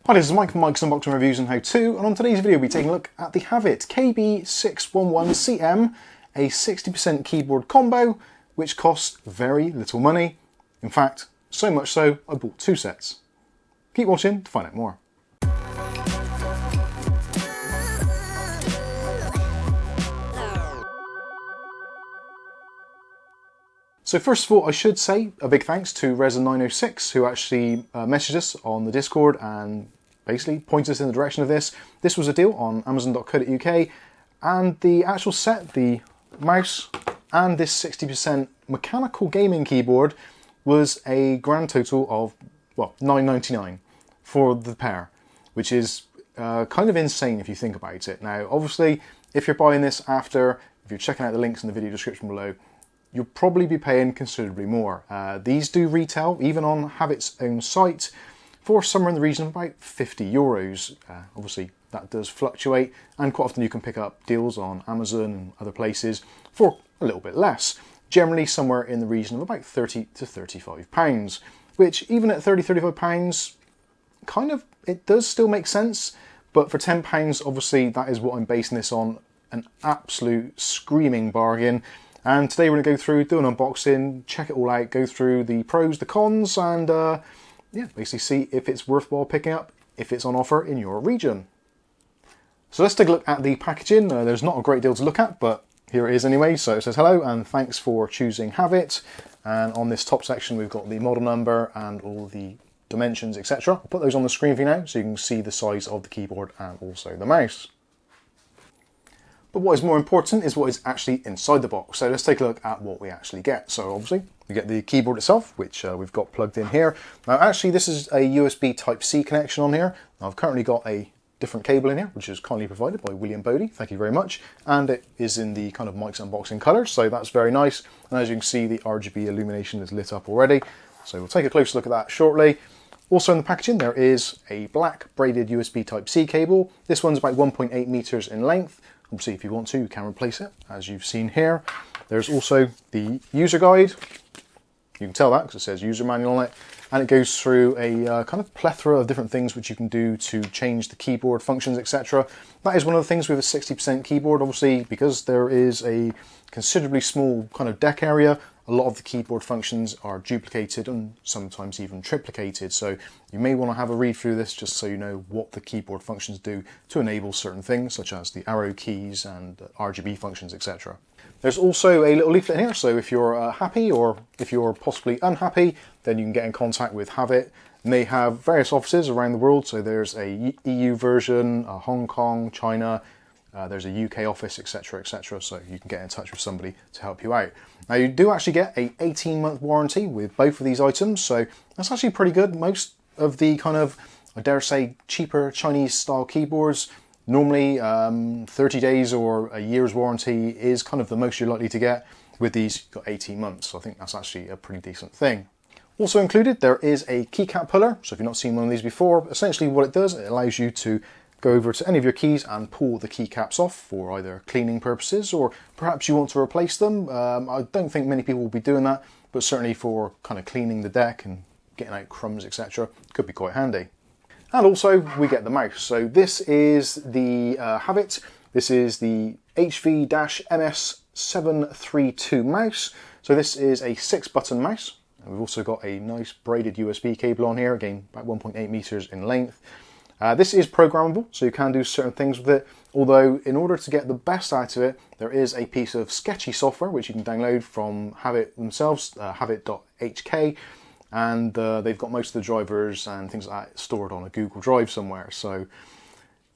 Hi, this is Mike from Mike's Unboxing Reviews and How To, and on today's video we'll be taking a look at the Havit KB611CM, a 60% keyboard combo, which costs very little money. In fact, so much so, I bought two sets. Keep watching to find out more. So first of all, I should say a big thanks to Resin906 who actually messaged us on the Discord and basically pointed us in the direction of this. This was a deal on Amazon.co.uk, and the actual set, the mouse and this 60% mechanical gaming keyboard was a grand total of, well, $9.99 for the pair, which is kind of insane if you think about it. Now, obviously, if you're buying this after, if you're checking out the links in the video description below, you'll probably be paying considerably more. These do retail, even on Havit's own site, for somewhere in the region of about 50 euros. Obviously, that does fluctuate, and quite often you can pick up deals on Amazon and other places for a little bit less. Generally, somewhere in the region of about 30 to 35 pounds, which even at 30, 35 pounds, kind of, it does still make sense. But for 10 pounds, obviously, that is what I'm basing this on, an absolute screaming bargain. And today we're going to go through, do an unboxing, check it all out, go through the pros, the cons, and yeah, basically see if it's worthwhile picking up, if it's on offer in your region. So let's take a look at the packaging. There's not a great deal to look at, but here it is anyway. So it says hello and thanks for choosing Havit. And on this top section we've got the model number and all the dimensions, etc. I'll put those on the screen for you now so you can see the size of the keyboard and also the mouse. But what is more important is what is actually inside the box. So let's take a look at what we actually get. So obviously we get the keyboard itself, which we've got plugged in here. Now actually this is a USB Type-C connection on here. Now, I've currently got a different cable in here, which is kindly provided by William Bodie. Thank you very much. And it is in the kind of Mike's Unboxing colours, so that's very nice. And as you can see, the RGB illumination is lit up already. So we'll take a closer look at that shortly. Also in the packaging, there is a black braided USB Type-C cable. This one's about 1.8 meters in length. Obviously, if you want to, you can replace it, as you've seen here. There's also the user guide. You can tell that because it says user manual on it. And it goes through a kind of plethora of different things which you can do to change the keyboard functions, etc. That is one of the things with a 60% keyboard, obviously, because there is a considerably small kind of deck area. A lot of the keyboard functions are duplicated and sometimes even triplicated. So you may want to have a read through this just so you know what the keyboard functions do to enable certain things, such as the arrow keys and RGB functions, etc. There's also a little leaflet in here, so if you're happy or if you're possibly unhappy, then you can get in contact with Havit. And they have various offices around the world, so there's a EU version, Hong Kong, China, there's a UK office, etc, etc, so you can get in touch with somebody to help you out. Now you do actually get a 18-month warranty with both of these items, so that's actually pretty good. Most of the kind of, I dare say, cheaper Chinese style keyboards, normally 30 days or a year's warranty is kind of the most you're likely to get. With these, you've got 18 months, so I think that's actually a pretty decent thing. Also included, there is a keycap puller, so if you've not seen one of these before, essentially what it does, it allows you to go over to any of your keys and pull the keycaps off for either cleaning purposes or perhaps you want to replace them. I don't think many people will be doing that, but certainly for kind of cleaning the deck and getting out crumbs, etc, could be quite handy. And also we get the mouse. So this is the Havit. This is the HV-MS732 mouse. So this is a 6-button mouse. And we've also got a nice braided USB cable on here, again about 1.8 meters in length. This is programmable, so you can do certain things with it, although in order to get the best out of it, there is a piece of sketchy software which you can download from Havit themselves, havit.hk, and they've got most of the drivers and things like that stored on a Google Drive somewhere. So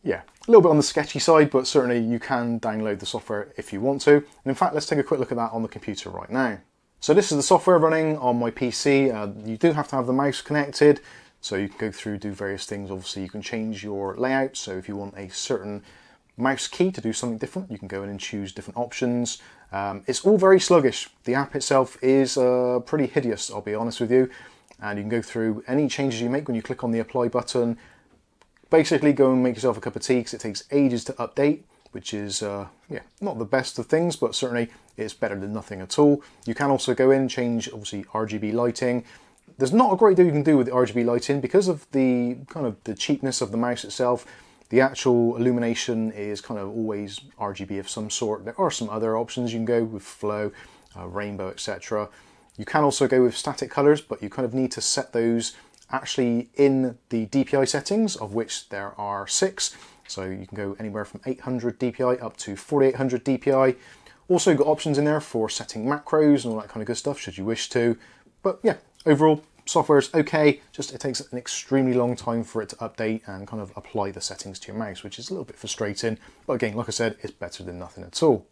yeah, a little bit on the sketchy side, but certainly you can download the software if you want to. And in fact, let's take a quick look at that on the computer right now. So this is the software running on my PC. You do have to have the mouse connected, so you can go through, do various things. Obviously, you can change your layout. So if you want a certain mouse key to do something different, you can go in and choose different options. It's all very sluggish. The app itself is pretty hideous, I'll be honest with you. And you can go through any changes you make when you click on the apply button. Basically, go and make yourself a cup of tea because it takes ages to update, which is yeah, not the best of things, but certainly it's better than nothing at all. You can also go in and change, obviously, RGB lighting. There's not a great deal you can do with the RGB lighting because of the kind of the cheapness of the mouse itself. The actual illumination is kind of always RGB of some sort. There are some other options you can go with, flow, rainbow, etc. You can also go with static colors, but you kind of need to set those actually in the DPI settings, of which there are 6. So you can go anywhere from 800 DPI up to 4800 DPI. Also got options in there for setting macros and all that kind of good stuff, should you wish to. But yeah, overall, software's okay, just it takes an extremely long time for it to update and kind of apply the settings to your mouse, which is a little bit frustrating. But again, like I said, it's better than nothing at all.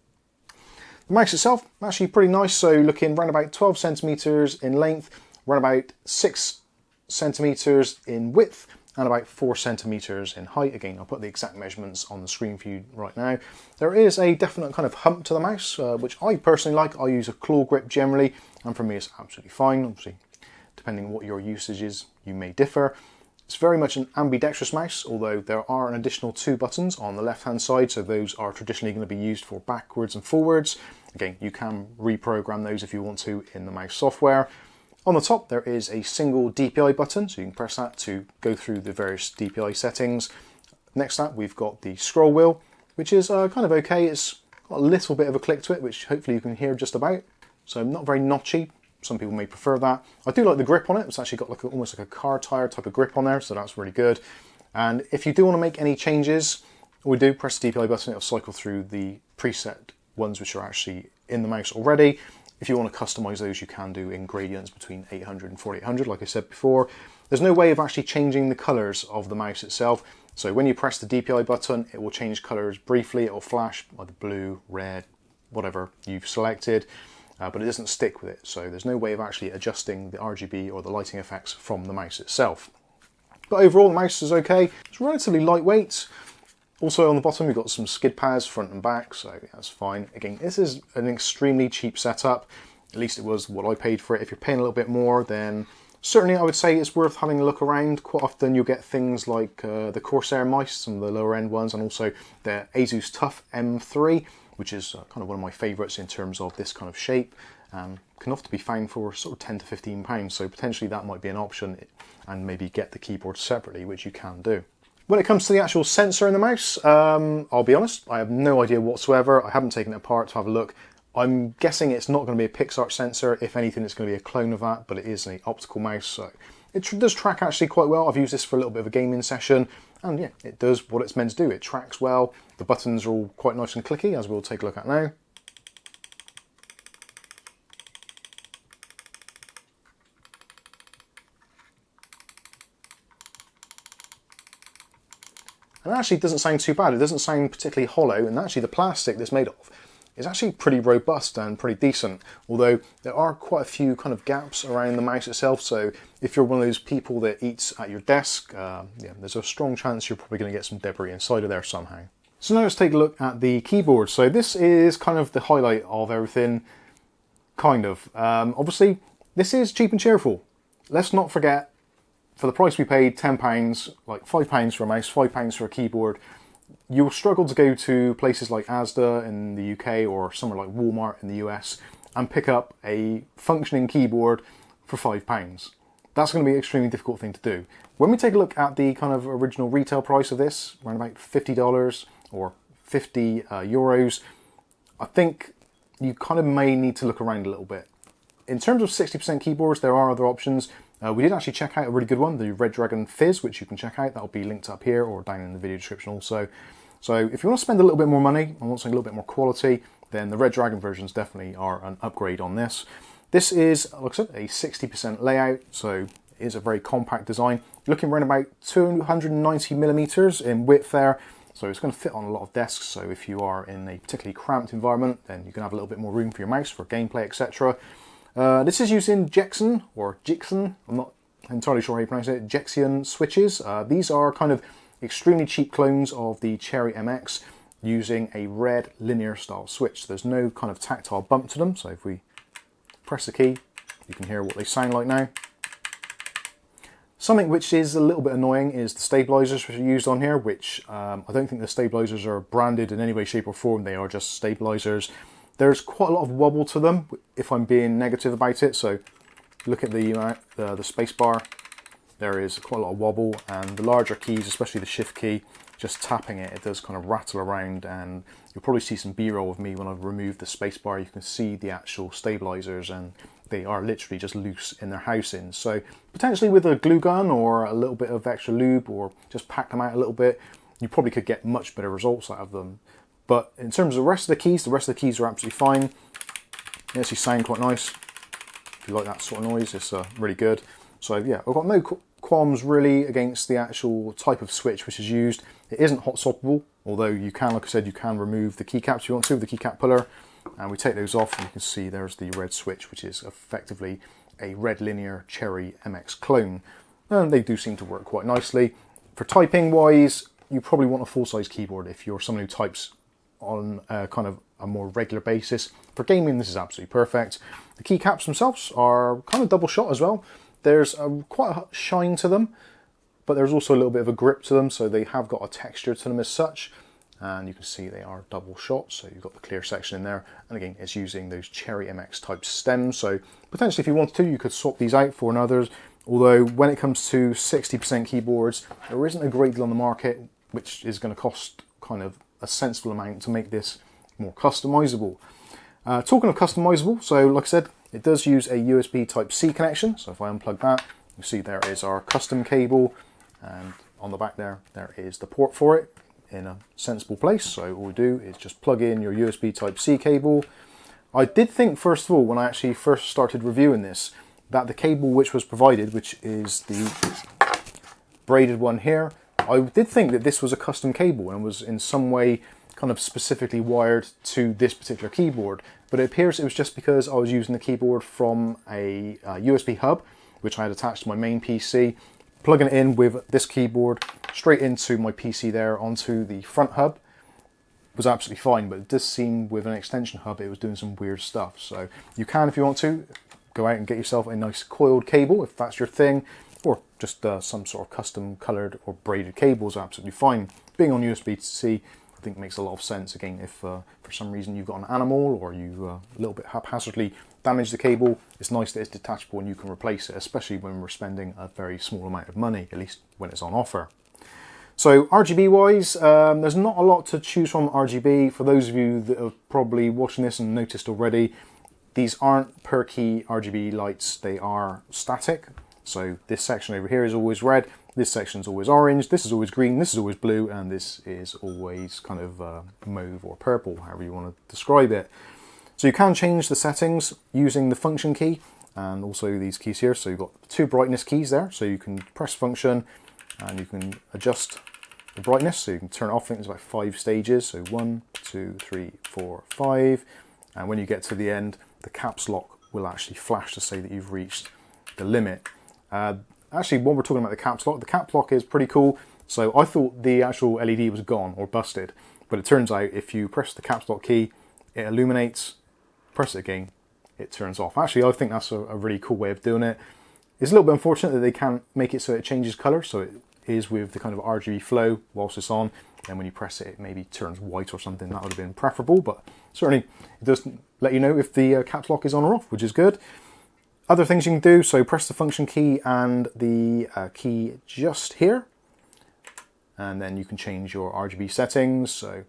The mouse itself, actually pretty nice, so looking around about 12 centimeters in length, around about 6 centimeters in width, and about 4 centimeters in height. Again, I'll put the exact measurements on the screen for you right now. There is a definite kind of hump to the mouse, which I personally like. I use a claw grip generally, and for me it's absolutely fine. Obviously, depending on what your usage is, you may differ. It's very much an ambidextrous mouse, although there are an additional 2 buttons on the left-hand side, so those are traditionally going to be used for backwards and forwards. Again, you can reprogram those if you want to in the mouse software. On the top, there is a single DPI button, so you can press that to go through the various DPI settings. Next to that, we've got the scroll wheel, which is kind of okay. It's got a little bit of a click to it, which hopefully you can hear just about. So not very notchy. Some people may prefer that. I do like the grip on it. It's actually got like almost like a car tire type of grip on there, so that's really good. And if you do want to make any changes, all we do, press the DPI button, it'll cycle through the preset ones which are actually in the mouse already. If you want to customize those, you can do in gradients between 800 and 4800, like I said before. There's no way of actually changing the colors of the mouse itself. So when you press the DPI button, it will change colors briefly. It will flash either blue, red, whatever you've selected, but it doesn't stick with it. So there's no way of actually adjusting the RGB or the lighting effects from the mouse itself. But overall, the mouse is okay. It's relatively lightweight. Also on the bottom, we've got some skid pads front and back, so that's fine. Again, this is an extremely cheap setup. At least it was what I paid for it. If you're paying a little bit more, then certainly I would say it's worth having a look around. Quite often you'll get things like the Corsair mice, some of the lower end ones, and also the Asus TUF M3, which is kind of one of my favourites in terms of this kind of shape. Can often be found for sort of 10 to 15 pounds, so potentially that might be an option, and maybe get the keyboard separately, which you can do. When it comes to the actual sensor in the mouse, I'll be honest, I have no idea whatsoever. I haven't taken it apart to have a look. I'm guessing it's not going to be a PixArt sensor. If anything, it's going to be a clone of that, but it is an optical mouse, so it does track actually quite well. I've used this for a little bit of a gaming session, and yeah, it does what it's meant to do. It tracks well. The buttons are all quite nice and clicky, as we'll take a look at now. And it actually doesn't sound too bad. It doesn't sound particularly hollow, and actually the plastic that's made of is actually pretty robust and pretty decent, although there are quite a few kind of gaps around the mouse itself, so if you're one of those people that eats at your desk, yeah, there's a strong chance you're probably going to get some debris inside of there somehow. So now let's take a look at the keyboard. So this is kind of the highlight of everything, kind of. Obviously, this is cheap and cheerful. Let's not forget, for the price we paid, £10, like £5 for a mouse, £5 for a keyboard, you'll struggle to go to places like Asda in the UK or somewhere like Walmart in the US and pick up a functioning keyboard for £5. That's going to be an extremely difficult thing to do. When we take a look at the kind of original retail price of this, around about $50 or 50 euros, I think you kind of may need to look around a little bit. In terms of 60% keyboards, there are other options. We did actually check out a really good one, the Red Dragon Fizz, which you can check out. That'll be linked up here or down in the video description also. So if you want to spend a little bit more money and want something a little bit more quality, then the Red Dragon versions definitely are an upgrade on this. This is, like I said, a 60% layout, so it is a very compact design. You're looking around about 290 millimeters in width there, so it's going to fit on a lot of desks. So if you are in a particularly cramped environment, then you can have a little bit more room for your mouse for gameplay, etc. This is using Jexon, or Jixon, I'm not entirely sure how you pronounce it, Jexion switches. These are kind of extremely cheap clones of the Cherry MX using a red linear style switch. So there's no kind of tactile bump to them, so if we press the key, you can hear what they sound like now. Something which is a little bit annoying is the stabilizers which are used on here, which I don't think the stabilizers are branded in any way, shape or form. They are just stabilizers. There's quite a lot of wobble to them, if I'm being negative about it. So you look at the space bar, there is quite a lot of wobble, and the larger keys, especially the shift key, just tapping it, it does kind of rattle around, and you'll probably see some B-roll of me when I've removed the space bar. You can see the actual stabilizers, and they are literally just loose in their housing. So potentially with a glue gun or a little bit of extra lube, or just pack them out a little bit, you probably could get much better results out of them. But in terms of the rest of the keys are absolutely fine. They actually sound quite nice. If you like that sort of noise, it's really good. So yeah, I've got no qualms really against the actual type of switch which is used. It isn't hot swappable, although you can, like I said, you can remove the keycaps if you want to with the keycap puller. And we take those off, and you can see there's the red switch, which is effectively a red linear Cherry MX clone. And they do seem to work quite nicely. For typing wise, you probably want a full-size keyboard if you're someone who types on kind of a more regular basis. For gaming, this is absolutely perfect. The keycaps themselves are kind of double shot as well. There's quite a shine to them, but there's also a little bit of a grip to them, so they have got a texture to them as such. And you can see they are double shot, so you've got the clear section in there. And again, it's using those Cherry MX type stems, so potentially if you wanted to, you could swap these out for another. Although when it comes to 60% keyboards, there isn't a great deal on the market, which is going to cost kind of a sensible amount to make this more customizable. Talking of customizable, so like I said, it does use a USB Type-C connection. So if I unplug that, you see there is our custom cable, and on the back there is the port for it in a sensible place. So all we do is just plug in your USB Type-C cable. I did think, first of all, when I actually first started reviewing this, that the cable which was provided, which is the braided one here, I did think that this was a custom cable and was in some way kind of specifically wired to this particular keyboard. But it appears it was just because I was using the keyboard from a USB hub, which I had attached to my main PC, plugging it in with this keyboard straight into my PC there onto the front hub was absolutely fine. But it does seem with an extension hub, it was doing some weird stuff. So you can, if you want to, go out and get yourself a nice coiled cable if that's your thing, or just some sort of custom colored or braided cables are absolutely fine. Being on USB-C, I think makes a lot of sense. Again, if for some reason you've got an animal or you a little bit haphazardly damage the cable, it's nice that it's detachable and you can replace it, especially when we're spending a very small amount of money, at least when it's on offer. So RGB wise, there's not a lot to choose from RGB. For those of you that are probably watching this and noticed already, these aren't per key RGB lights, they are static. So this section over here is always red, this section is always orange, this is always green, this is always blue, and this is always kind of mauve or purple, however you want to describe it. So you can change the settings using the function key and also these keys here. So you've got two brightness keys there, so you can press function and you can adjust the brightness, so you can turn it off. I think there's about 5 stages, so 1, 2, 3, 4, 5, and when you get to the end, the caps lock will actually flash to say that you've reached the limit. Actually, when we're talking about the caps lock is pretty cool. So I thought the actual LED was gone or busted, but it turns out if you press the caps lock key, it illuminates, press it again, it turns off. Actually, I think that's a really cool way of doing it. It's a little bit unfortunate that they can't make it so it changes color, so it is with the kind of RGB flow whilst it's on, and when you press it, it maybe turns white or something. That would have been preferable, but certainly it does let you know if the caps lock is on or off, which is good. Other things you can do, so press the function key and the key just here, and then you can change your RGB settings. So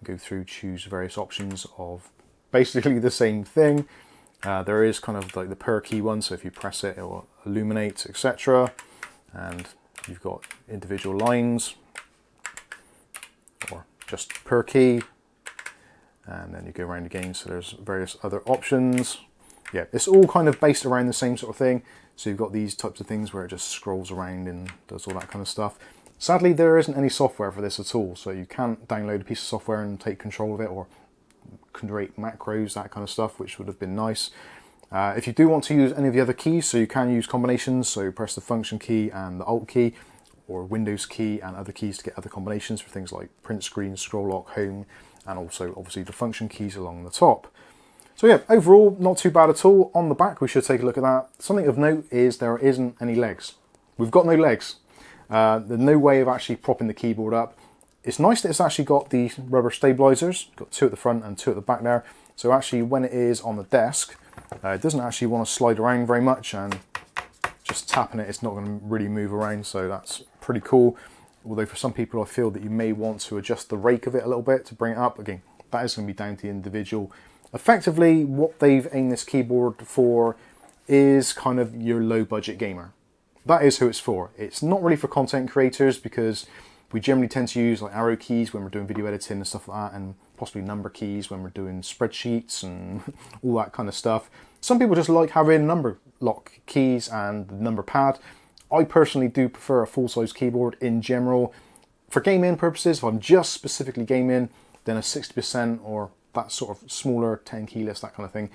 go through, choose various options of basically the same thing. There is kind of like the per key one, so if you press it, it will illuminate, etc. And you've got individual lines, or just per key, and then you go around again, so there's various other options. Yeah, it's all kind of based around the same sort of thing. So you've got these types of things where it just scrolls around and does all that kind of stuff. Sadly, there isn't any software for this at all, so you can't download a piece of software and take control of it or create macros, that kind of stuff, which would have been nice. If you do want to use any of the other keys, so you can use combinations, so press the function key and the alt key, or Windows key and other keys to get other combinations for things like print screen, scroll lock, home, and also obviously the function keys along the top. So yeah, overall, not too bad at all. On the back, we should take a look at that. Something of note is there isn't any legs. We've got no legs. There's no way of actually propping the keyboard up. It's nice that it's actually got the rubber stabilizers. Got 2 at the front and 2 at the back there. So actually, when it is on the desk, It doesn't actually want to slide around very much, and just tapping it's not going to really move around, so that's pretty cool. Although for some people I feel that you may want to adjust the rake of it a little bit to bring it up. Again, that is going to be down to the individual. Effectively, what they've aimed this keyboard for is kind of your low budget gamer. That is who it's for. It's not really for content creators, because we generally tend to use like arrow keys when we're doing video editing and stuff like that, and possibly number keys when we're doing spreadsheets and all that kind of stuff. Some people just like having number lock keys and the number pad. I personally do prefer a full-size keyboard in general. For gaming purposes, if I'm just specifically gaming, then a 60% or that sort of smaller 10 keyless, that kind of thing,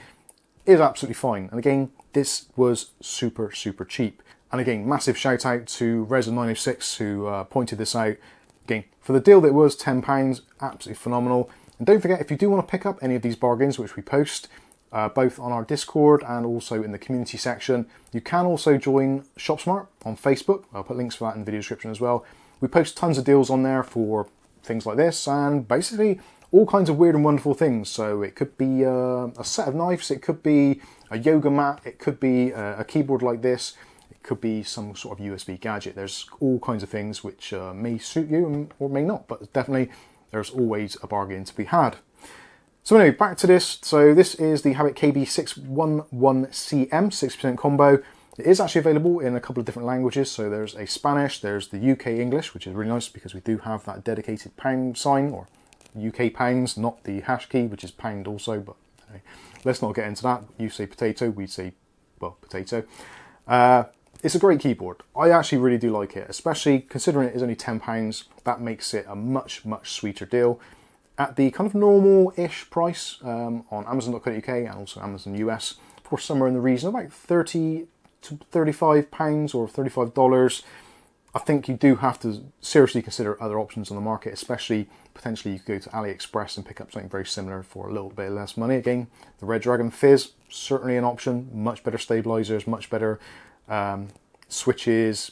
is absolutely fine. And again, this was super, super cheap. And again, massive shout out to Reza906 who pointed this out. Again, for the deal that was £10, absolutely phenomenal. And don't forget, if you do want to pick up any of these bargains, which we post, both on our Discord and also in the community section, you can also join ShopSmart on Facebook. I'll put links for that in the video description as well. We post tons of deals on there for things like this, and basically all kinds of weird and wonderful things. So it could be a set of knives, it could be a yoga mat, it could be a keyboard like this, it could be some sort of USB gadget. There's all kinds of things which may suit you or may not, but definitely there's always a bargain to be had. So anyway, back to this. So this is the Havit KB611CM 60% combo. It is actually available in a couple of different languages. So there's a Spanish, there's the UK English, which is really nice because we do have that dedicated pound sign, or UK pounds, not the hash key, which is pound also, but anyway, let's not get into that. You say potato, we say, well, potato. It's a great keyboard. I actually really do like it, especially considering it is only £10. That makes it a much, much sweeter deal. At the kind of normal-ish price on Amazon.co.uk and also Amazon US, for somewhere in the region of about £30 to £35 or $35, I think you do have to seriously consider other options on the market, especially potentially you could go to AliExpress and pick up something very similar for a little bit less money. Again, the Red Dragon Fizz, certainly an option, much better stabilizers, much better switches,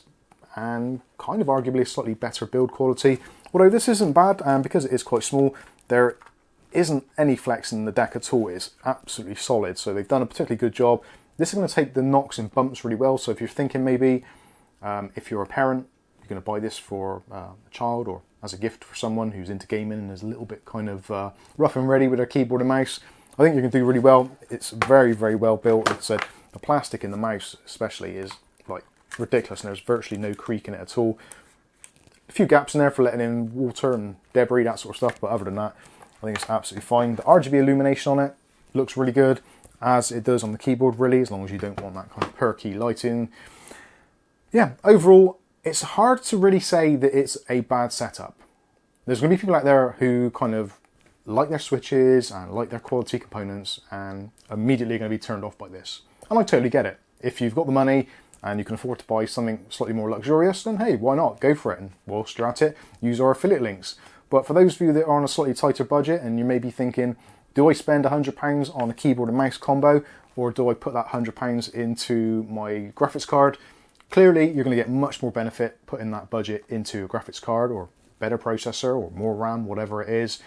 and kind of arguably slightly better build quality. Although this isn't bad, and because it is quite small, there isn't any flex in the deck at all. It's absolutely solid, so they've done a particularly good job. This is going to take the knocks and bumps really well, so if you're thinking maybe if you're a parent, you're going to buy this for a child or as a gift for someone who's into gaming and is a little bit kind of rough and ready with their keyboard and mouse, I think you can do really well. It's very, very well built. Like I said, the plastic in the mouse especially is like ridiculous, and there's virtually no creak in it at all. A few gaps in there for letting in water and debris, that sort of stuff, but other than that, I think it's absolutely fine. The RGB illumination on it looks really good, as it does on the keyboard really, as long as you don't want that kind of perky lighting. Yeah, overall, it's hard to really say that it's a bad setup. There's going to be people out there who kind of like their switches and like their quality components and immediately going to be turned off by this. And I totally get it. If you've got the money and you can afford to buy something slightly more luxurious, then hey, why not? Go for it. And whilst you're at it, use our affiliate links. But for those of you that are on a slightly tighter budget and you may be thinking, do I spend £100 on a keyboard and mouse combo, or do I put that £100 into my graphics card? Clearly, you're going to get much more benefit putting that budget into a graphics card or better processor or more RAM, whatever it is,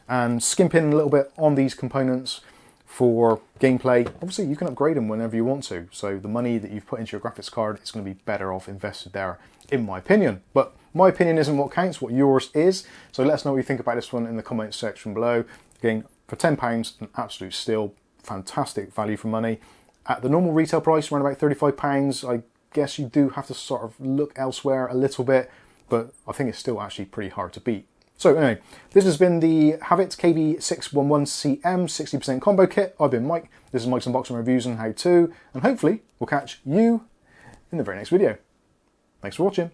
and skimping a little bit on these components for gameplay. Obviously, you can upgrade them whenever you want to, so the money that you've put into your graphics card is going to be better off invested there, in my opinion. But my opinion isn't what counts, what yours is, so let us know what you think about this one in the comments section below. Again, for £10, an absolute steal, fantastic value for money. At the normal retail price, around about £35, I guess you do have to sort of look elsewhere a little bit, but I think it's still actually pretty hard to beat. So anyway, this has been the Havit KB611CM 60% combo kit. I've been Mike. This is Mike's Unboxing Reviews and How To, and hopefully we'll catch you in the very next video. Thanks for watching.